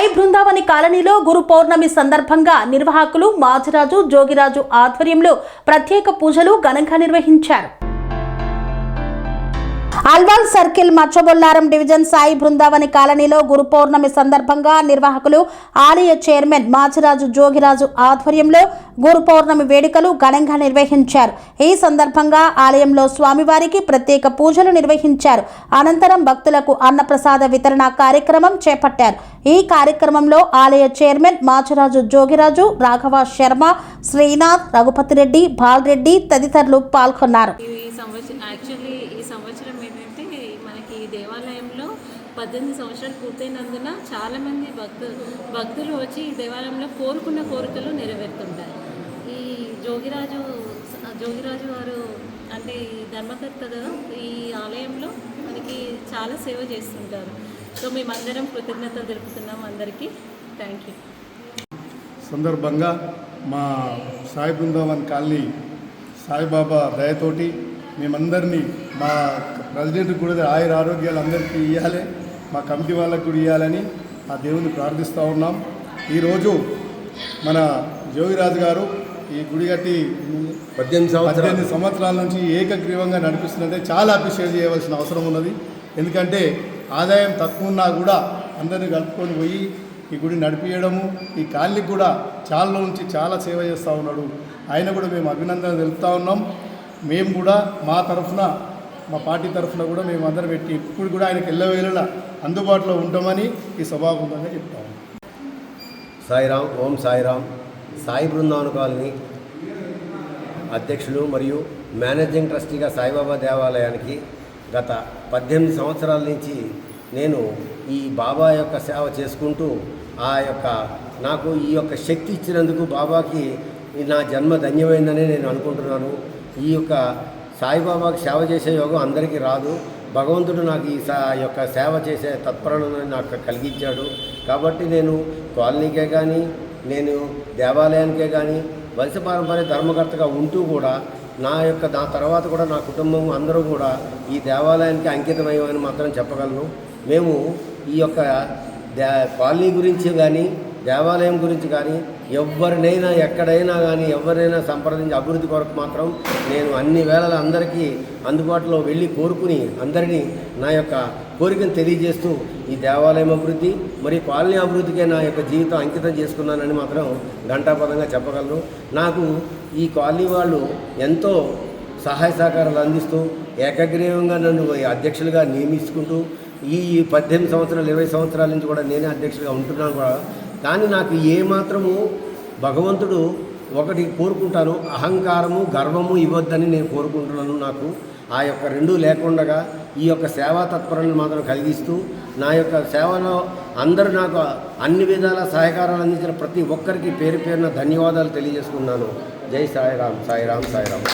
సాయి బృందావని కాలనీలో గురు పౌర్ణమి సందర్భంగా నిర్వాహకులు మాచిరాజు జోగిరాజు ఆధ్వర్యంలో ప్రత్యేక పూజలు ఘనంగా నిర్వహించారు. అల్వాల్ సర్కిల్ మచ్చబొల్లారం డివిజన్ సాయి బృందావని కాలనీలో గురు పౌర్ణమి సందర్భంగా నిర్వాహకులు ఆలయ చైర్మన్ మాచిరాజు జోగిరాజు ఆధ్వర్యంలో గురు పౌర్ణమి వేడుకలు ఘనంగా నిర్వహించారు. ఈ సందర్భంగా ఆలయంలో స్వామివారికి ప్రత్యేక పూజలు నిర్వహించారు. అనంతరం భక్తులకు అన్నప్రసాద వితరణ కార్యక్రమం చేపట్టారు. ఈ కార్యక్రమంలో ఆలయ చైర్మన్ మాచిరాజు జోగిరాజు, రాఘవ శర్మ, శ్రీనాథ్, రఘుపతిరెడ్డి, బాలరెడ్డి తదితరులు పాల్గొన్నారు. ఈ సంవత్సరం ఏంటంటే మనకి ఈ దేవాలయంలో 18 సంవత్సరాలు పూర్తయినందున చాలామంది భక్తులు వచ్చి ఈ దేవాలయంలో కోరుకున్న కోరికలు నెరవేరుతుంటాయి. ఈ జోగిరాజు గారు అంటే ధర్మకర్త కదా, ఈ ఆలయంలో మనకి చాలా సేవ చేస్తుంటారు. సో మేమందరం కృతజ్ఞతలు తెలుపుతున్నాం అందరికీ. Thank you. సందర్భంగా మా సాయి బృందావన్ కాలనీ సాయిబాబా దయతోటి మేమందరినీ మా ప్రెసిడెంట్ కూడా ఆయుర ఆరోగ్యాలు అందరికీ ఇవ్వాలి, మా కమిటీ వాళ్ళకు కూడా ఇవ్వాలని ఆ దేవుని ప్రార్థిస్తూ ఉన్నాం. ఈరోజు మన జోగిరాజు గారు ఈ గుడి కట్టి 18 సంవత్సరాల నుంచి ఏకగ్రీవంగా నడిపిస్తుందంటే చాలా అప్రిషియేట్ చేయవలసిన అవసరం ఉన్నది. ఎందుకంటే ఆదాయం తక్కువ ఉన్నా కూడా అందరినీ కలుపుకొని పోయి ఈ గుడి నడిపించడము, ఈ కాలనీకి కూడా చాలా నుంచి చాలా సేవ చేస్తూ ఉన్నాడు. ఆయన కూడా మేము అభినందనలు తెలుపుతూ ఉన్నాం. మేము కూడా మా తరఫున, మా పార్టీ తరఫున కూడా మేము అందరం పెట్టి ఇప్పుడు కూడా ఆయనకు ఎల్లవేళలా అందుబాటులో ఉంటామని ఈ సభాముఖంగా చెప్తాము. సాయిరాం, ఓం సాయిరాం. సాయి బృందావన కాలనీ అధ్యక్షులు మరియు మేనేజింగ్ ట్రస్టీగా సాయిబాబా దేవాలయానికి గత 18 సంవత్సరాల నుంచి నేను ఈ బాబా యొక్క సేవ చేసుకుంటూ నాకు ఈ యొక్క శక్తి ఇచ్చినందుకు బాబాకి నా జన్మ ధన్యమైందని నేను అనుకుంటున్నాను. ఈ యొక్క సాయిబాబాకి సేవ చేసే యోగం అందరికీ రాదు. భగవంతుడు నాకు ఈ యొక్క సేవ చేసే తత్పరను నాకు కలిగించాడు. కాబట్టి నేను కాలనీకే కానీ, నేను దేవాలయానికే కానీ వంశపారంపర్య ధర్మకర్తగా ఉంటూ కూడా నా తర్వాత కూడా నా కుటుంబం అందరూ కూడా ఈ దేవాలయానికి అంకితమయ్యమని మాత్రం చెప్పగలను. మేము ఈ యొక్క కాలనీ గురించి కానీ, దేవాలయం గురించి కానీ ఎవరినైనా ఎక్కడైనా కానీ ఎవరినైనా సంప్రదించి అభివృద్ధి కొరకు మాత్రం నేను అన్ని వేళల అందరికీ అందుబాటులో వెళ్ళి కోరుకుని అందరినీ నా యొక్క కోరికను తెలియజేస్తూ ఈ దేవాలయం అభివృద్ధి మరియు కాలనీ అభివృద్ధికే నా యొక్క జీవితం అంకితం చేసుకున్నానని మాత్రం ఘంటాపదంగా చెప్పగలను. నాకు ఈ కాలనీ వాళ్ళు ఎంతో సహాయ సహకారాలు అందిస్తూ ఏకగ్రీవంగా నన్ను అధ్యక్షులుగా నియమించుకుంటూ ఈ 18 సంవత్సరాలు 20 సంవత్సరాల నుంచి కూడా నేనే అధ్యక్షుడిగా ఉంటున్నాను కూడా. కానీ నాకు ఏమాత్రము భగవంతుడు ఒకటి కోరుకుంటాను, అహంకారము గర్వము ఇవ్వద్దని నేను కోరుకుంటున్నాను. నాకు ఆ యొక్క రెండూ లేకుండా ఈ యొక్క సేవా తత్పరను మాత్రం కలిగిస్తూ నా యొక్క సేవలో అందరూ నాకు అన్ని విధాల సహకారాలు అందించిన ప్రతి ఒక్కరికి పేరు పేరున ధన్యవాదాలు తెలియజేసుకున్నాను. జై సాయిరాం, సాయిరాం, సాయిరాం.